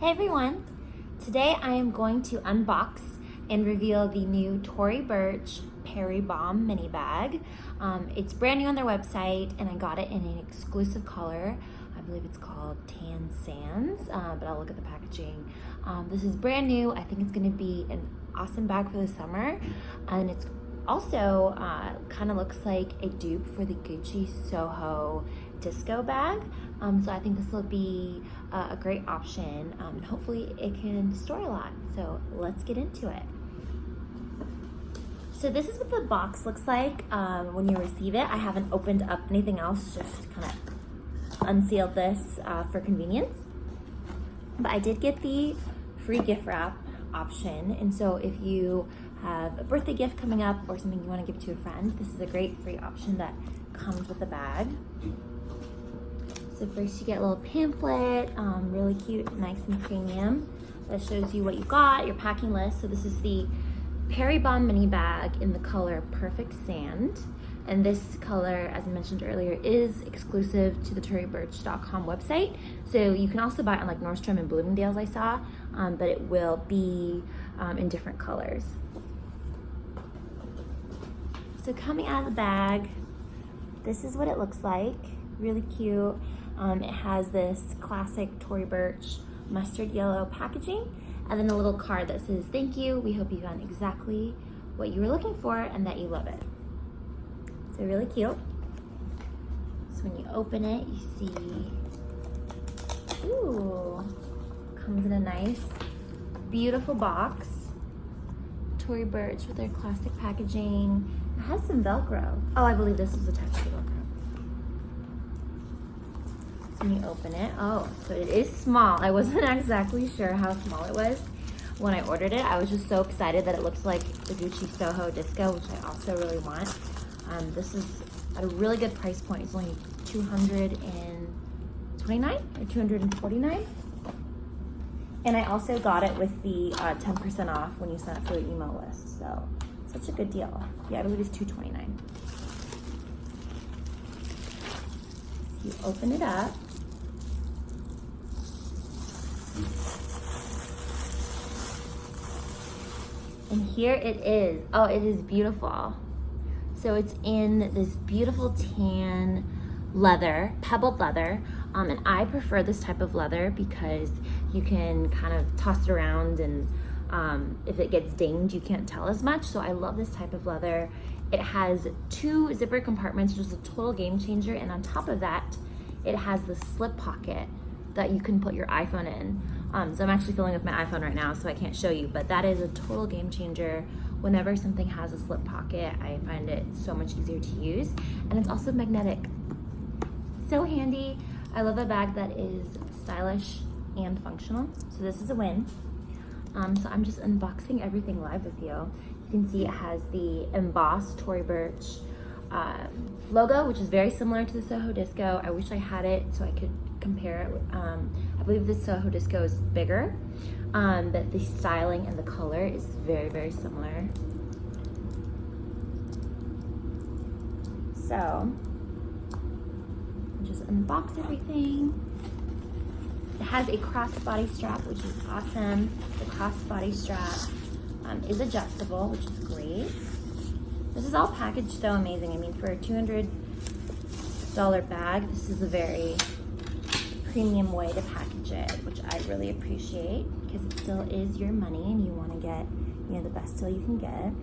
Hey everyone! Today I am going to unbox and reveal the new Tory Burch Bombe mini bag. It's brand new on their website and I got it in an exclusive color. I believe it's called Tan Sands, but I'll look at the packaging. This is brand new. I think it's going to be an awesome bag for the summer, and it's also kind of looks like a dupe for the Gucci Soho disco bag. So I think this will be a great option, and hopefully it can store a lot. So let's get into it. So this is what the box looks like when you receive it. I haven't opened up anything else, just kind of unsealed this for convenience. But I did get the free gift wrap option, and so if you have a birthday gift coming up or something you want to give to a friend, this is a great free option that comes with the bag. So first you get a little pamphlet, really cute, nice and premium, that shows you what you got, your packing list. So this is the Bombe mini bag in the color Perfect Sand. And this color, as I mentioned earlier, is exclusive to the toryburch.com website. So you can also buy it on like Nordstrom and Bloomingdale's, I saw, but it will be in different colors. So coming out of the bag, this is what it looks like. Really cute. It has this classic Tory Burch mustard yellow packaging, and then a little card that says, "Thank you. We hope you found exactly what you were looking for and that you love it." So really cute. So when you open it, you see, ooh, comes in a nice, beautiful box. Tory Burch with their classic packaging. It has some Velcro. Oh, I believe this is attached to Velcro. So when you open it, oh, so it is small. I wasn't exactly sure how small it was when I ordered it. I was just so excited that it looks like the Gucci Soho Disco, which I also really want. This is at a really good price point. It's only $229 or $249. And I also got it with the 10% off when you sign up for the email list. So such a good deal. Yeah, I believe it's $229. You open it up. And here it is. Oh, it is beautiful. So it's in this beautiful tan leather, pebbled leather. And I prefer this type of leather because you can kind of toss it around, and if it gets dinged, you can't tell as much. So I love this type of leather. It has 2 zipper compartments, which is a total game changer. And on top of that, it has the slip pocket that you can put your iPhone in. So I'm actually filming with my iPhone right now, so I can't show you, but that is a total game changer. Whenever something has a slip pocket, I find it so much easier to use. And it's also magnetic. So handy. I love a bag that is stylish and functional. So this is a win. So I'm just unboxing everything live with you. You can see it has the embossed Tory Burch logo, which is very similar to the Soho Disco. I wish I had it so I could compare it. I believe the Soho Disco is bigger, but the styling and the color is very, very similar. So just unbox everything. It has a crossbody strap, which is awesome. The crossbody strap is adjustable, which is great. This is all packaged so amazing. I mean, for a $200 bag, this is a very premium way to package it, which I really appreciate because it still is your money and you want to get, you know, the best deal you can get.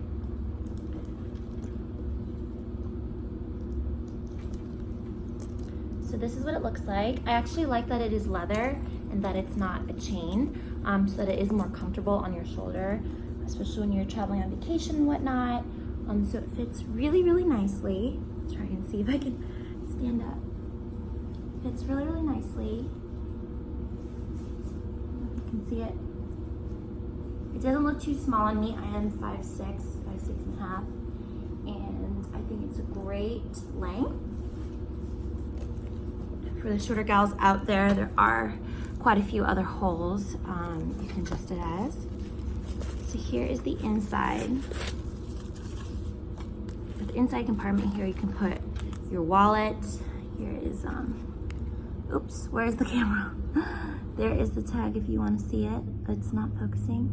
So this is what it looks like. I actually like that it is leather and that it's not a chain, so that it is more comfortable on your shoulder, especially when you're traveling on vacation and whatnot. So it fits really, really nicely. Let's try and see if I can stand up. Fits really, really nicely. You can see it. It doesn't look too small on me. I am 5'6", 5'6.5", and I think it's a great length. For the shorter gals out there, there are quite a few other holes you can adjust it as. So here is the inside. With the inside compartment here, you can put your wallet. Here is oops, where's the camera? There is the tag if you want to see it. It's not focusing.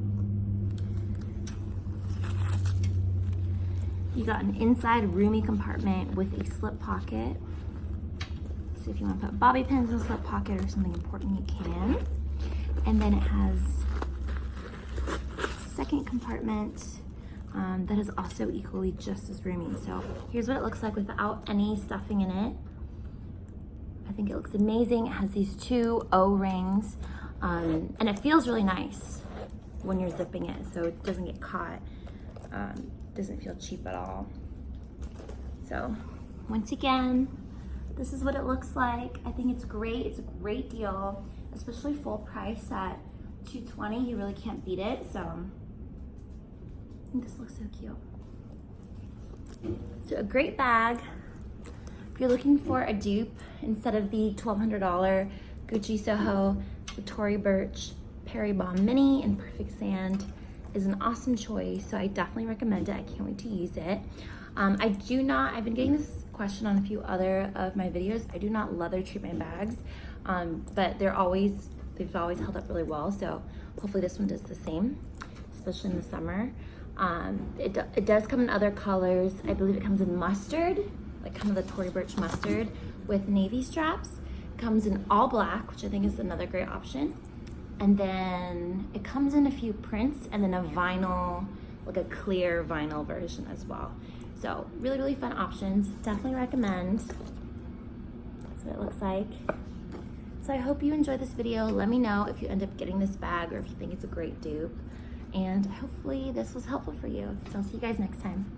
You got an inside roomy compartment with a slip pocket. So if you want to put bobby pins in a slip pocket or something important, you can. And then it has a second compartment that is also equally just as roomy. So here's what it looks like without any stuffing in it. I think it looks amazing. It has these two O-rings, and it feels really nice when you're zipping it, so it doesn't get caught. Doesn't feel cheap at all. So once again, this is what it looks like. I think it's great. It's a great deal, especially full price at $220. You really can't beat it. So I think this looks so cute. So a great bag. If you're looking for a dupe instead of the $1,200 Gucci Soho, the Tory Burch Bombe Mini in Perfect Sand is an awesome choice. So I definitely recommend it. I can't wait to use it. I've been getting this question on a few other of my videos. I do not leather treat my bags, but they've always held up really well. So hopefully this one does the same, especially in the summer. It does come in other colors. I believe it comes in mustard, like kind of the Tory Burch mustard with navy straps. It comes in all black, which I think is another great option. And then it comes in a few prints and then a vinyl, like a clear vinyl version as well. So really, really fun options. Definitely recommend. That's what it looks like. So I hope you enjoyed this video. Let me know if you end up getting this bag or if you think it's a great dupe. And hopefully this was helpful for you. So I'll see you guys next time.